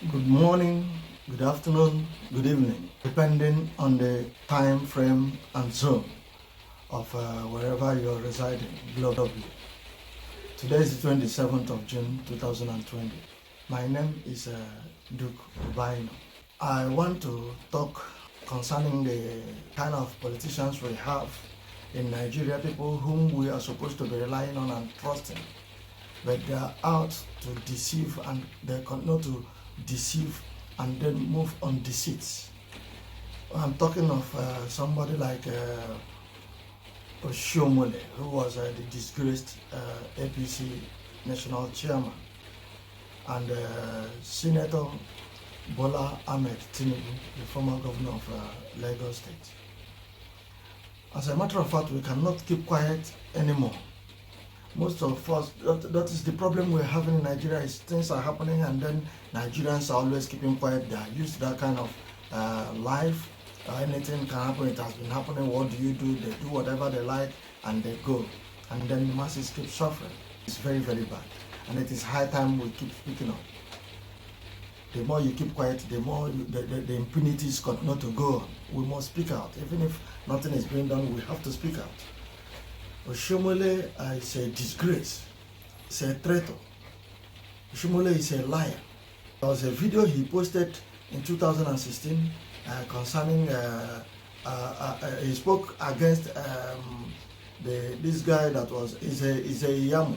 Good morning, good afternoon, good evening, depending on the time frame and zone of wherever you're residing globally. Today is the 27th of June 2020. My name is Duke Ubino. I want to talk concerning the kind of politicians we have in Nigeria, people whom we are supposed to be relying on and trusting, but they are out to deceive, and they continue to deceive and then move on deceits. I'm talking of somebody like Oshiomole, who was the disgraced APC national chairman, and Senator Bola Ahmed Tinubu, the former governor of Lagos State. As a matter of fact, we cannot keep quiet anymore. Most of us, that is the problem we're having in Nigeria, is things are happening and then Nigerians are always keeping quiet. They are used to that kind of life. Anything can happen, it has been happening, what do? They do whatever they like and they go. And then the masses keep suffering. It's very, very bad. And it is high time we keep speaking up. The more you keep quiet, the more the impunities continue to go on. We must speak out. Even if nothing is being done, we have to speak out. Oshiomole is a disgrace. He's a traitor. Oshiomole is a liar. There was a video he posted in 2016 concerning, he spoke against this guy that is a Yamu.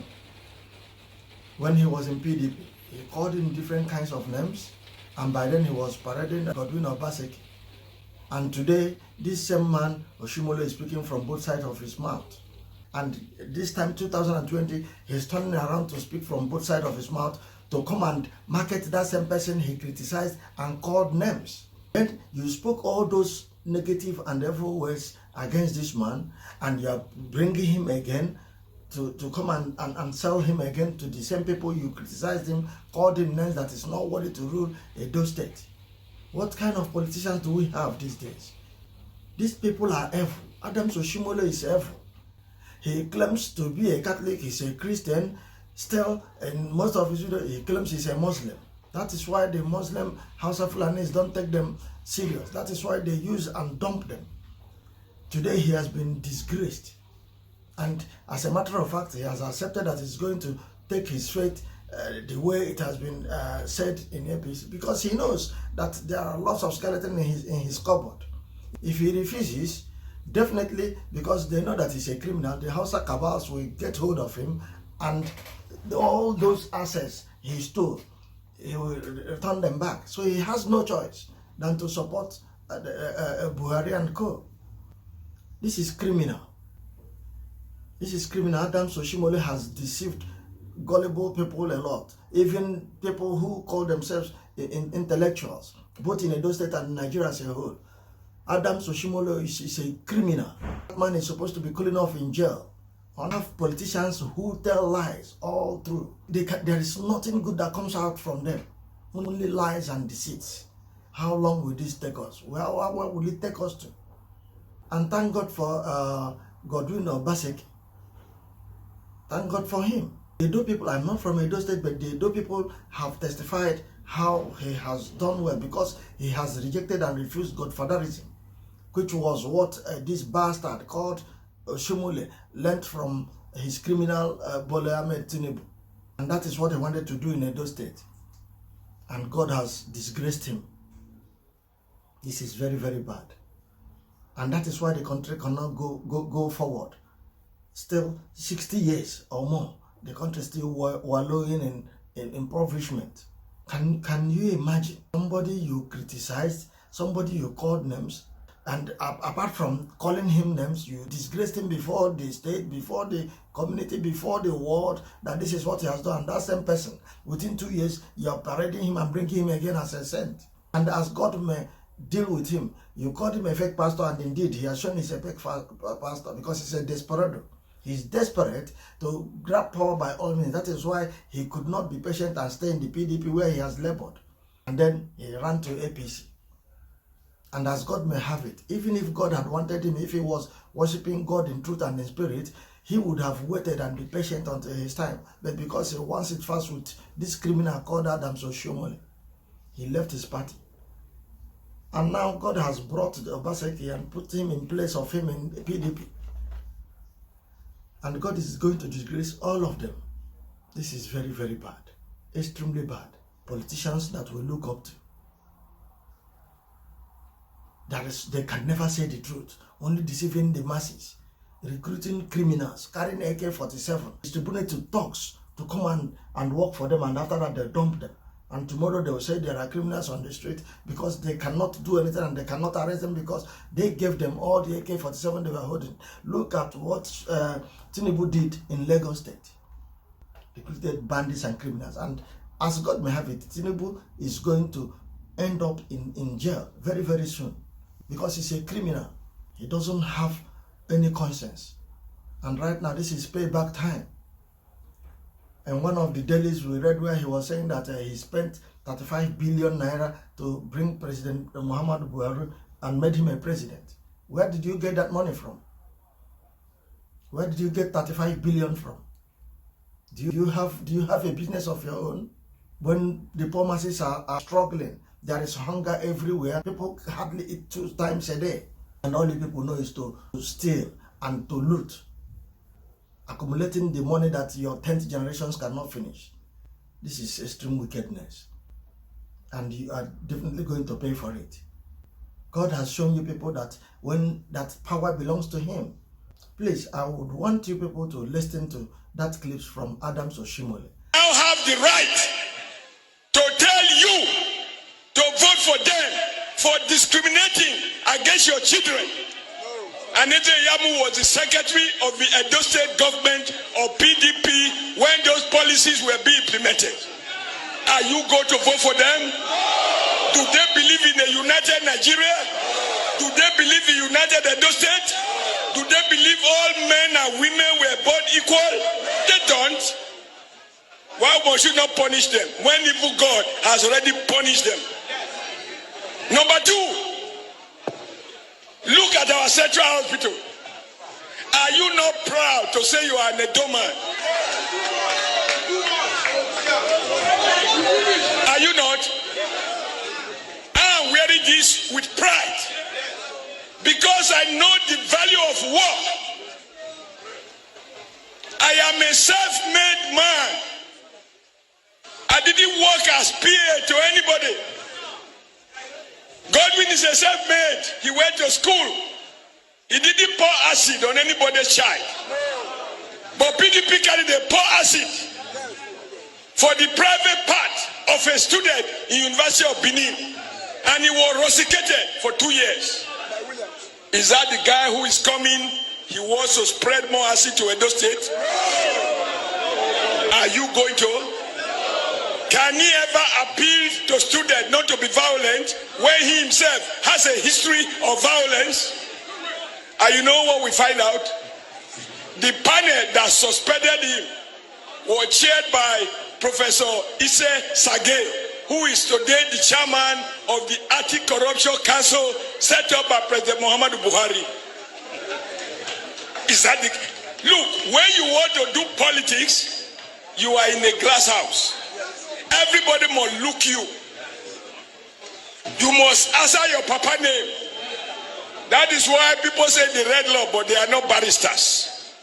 When he was in PDP, he called him different kinds of names, and by then he was parading Godwin Obaseki. And today, this same man, Oshiomole, is speaking from both sides of his mouth. And this time, 2020, he's turning around to speak from both sides of his mouth to come and market that same person he criticized and called names. And you spoke all those negative and evil words against this man, and you are bringing him again to come and sell him again to the same people you criticized him, called him names that is not worthy to rule Edo State. What kind of politicians do we have these days? These people are evil. Adams Oshiomole is evil. He claims to be a Catholic, he's a Christian, still, in most of his videos, he claims he's a Muslim. That is why the Muslim House of Fulanis don't take them serious. That is why they use and dump them. Today he has been disgraced. And as a matter of fact, he has accepted that he's going to take his fate the way it has been said in APC, because he knows that there are lots of skeletons in his cupboard. If he refuses, definitely, because they know that he's a criminal, the Hausa cabals will get hold of him, and all those assets he stole, he will return them back. So he has no choice than to support Buhari and co. This is criminal. This is criminal. Adams Oshiomole has deceived gullible people a lot, even people who call themselves intellectuals, both in Edo State and Nigeria as a whole. Adams Oshiomole is a criminal. That man is supposed to be cooling off in jail. One of politicians who tell lies all through. There is nothing good that comes out from them. Only lies and deceits. How long will this take us? Where will it take us to? And thank God for Godwin Obaseki. Thank God for him. The Edo people, I'm not from Edo State, but the Edo people have testified how he has done well, because he has rejected and refused godfatherism, which was what this bastard called Oshiomole learned from his criminal Bola Ahmed Tinubu. And that is what he wanted to do in Edo State. And God has disgraced him. This is very, very bad. And that is why the country cannot go forward. Still 60 years or more, the country is still wallowing in impoverishment. Can you imagine somebody you criticized, somebody you called names, and apart from calling him names, you disgraced him before the state, before the community, before the world, that this is what he has done. That same person, within 2 years, you are parading him and bringing him again as a saint. And as God may deal with him, you called him a fake pastor, and indeed he has shown he's a fake pastor, because he's a desperado. He's desperate to grab power by all means. That is why he could not be patient and stay in the PDP where he has labored. And then he ran to APC. And as God may have it, even if God had wanted him, if he was worshiping God in truth and in spirit, he would have waited and be patient until his time. But because he wants it fast with this criminal called Adams Oshiomole, He left his party. And now God has brought Obaseki and put him in place of him in PDP. And God is going to disgrace all of them. This is very, very bad. Extremely bad. Politicians that we look up to. They can never say the truth. Only deceiving the masses. Recruiting criminals. Carrying AK-47. Distributing to thugs to come and work for them. And after that they dump them. And tomorrow they will say there are criminals on the street because they cannot do anything and they cannot arrest them because they gave them all the AK-47 they were holding. Look at what Tinubu did in Lagos State. Recruited bandits and criminals. And as God may have it, Tinubu is going to end up in jail very, very soon because he's a criminal. He doesn't have any conscience. And right now, this is payback time. And one of the dailies we read where he was saying that he spent 35 billion naira to bring President Muhammad Buhari and made him a president. Where did you get that money from? Where did you get 35 billion from? Do you have a business of your own? When the poor masses are struggling, there is hunger everywhere. People hardly eat 2 times a day. And all the people know is to steal and to loot. Accumulating the money that your 10th generations cannot finish. This is extreme wickedness. And you are definitely going to pay for it. God has shown you people that when that power belongs to him. Please, I would want you people to listen to that clips from Adams Oshiomole. I have the right to tell you to vote for them for discriminating against your children. Anete Yamu was the secretary of the Edo State government of PDP when those policies were being implemented. Are you going to vote for them? Do they believe in a united Nigeria? Do they believe in united Edo State? Do they believe all men and women were born equal? They don't. Why must you not punish them when evil God has already punished them? Number 2. Look at our central hospital. Are you not proud to say you are an Edo man? Are you not? I am wearing this with pride because I know the value of work. I am a self-made man. I didn't work as PA to anybody. Godwin is a self-made. He went to school. He didn't pour acid on anybody's child. But PDP carried a pour acid for the private part of a student in University of Benin. And he was rusticated for 2 years. Is that the guy who is coming? He wants to spread more acid to Edo State. Are you going to? Can he ever appeal to students not to be violent when he himself has a history of violence? And you know what we find out? The panel that suspended him was chaired by Professor Ise Sage, who is today the chairman of the Anti-Corruption Council set up by President Muhammad Buhari. Is that the... Look, when you want to do politics, you are in a glass house. Everybody must look you. You must answer your papa name. That is why people say the read law, but they are not barristers.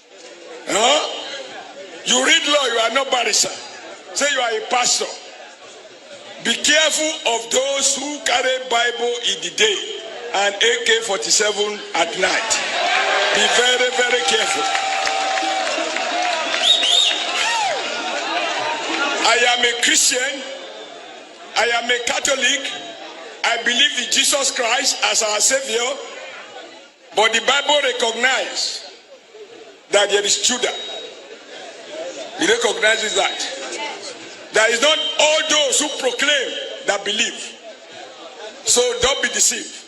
You read law, you are not barrister. Say you are a pastor. Be careful of those who carry Bible in the day and AK-47 at night. Be very, very careful. I am a Christian. I am a Catholic. I believe in Jesus Christ as our Savior. But the Bible recognizes that there is Judah. It recognizes that. There is not all those who proclaim that believe. So don't be deceived.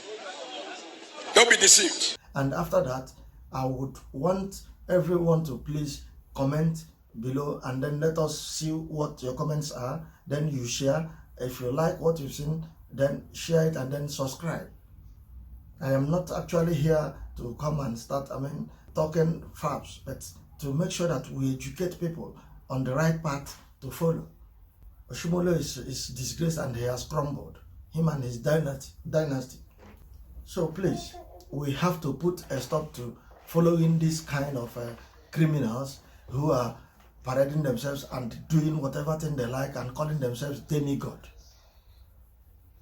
Don't be deceived. And after that, I would want everyone to please comment below and then let us see what your comments are. Then you share. If you like what you've seen, then share it and then subscribe. I am not actually here to come and start talking faps, but to make sure that we educate people on the right path to follow. Oshiomole is disgraced and he has crumbled. Him and his dynasty. So please, we have to put a stop to following this kind of criminals who are parading themselves and doing whatever thing they like and calling themselves demigod.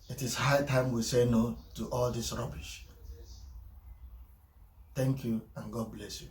It is high time we say no to all this rubbish. Thank you and God bless you.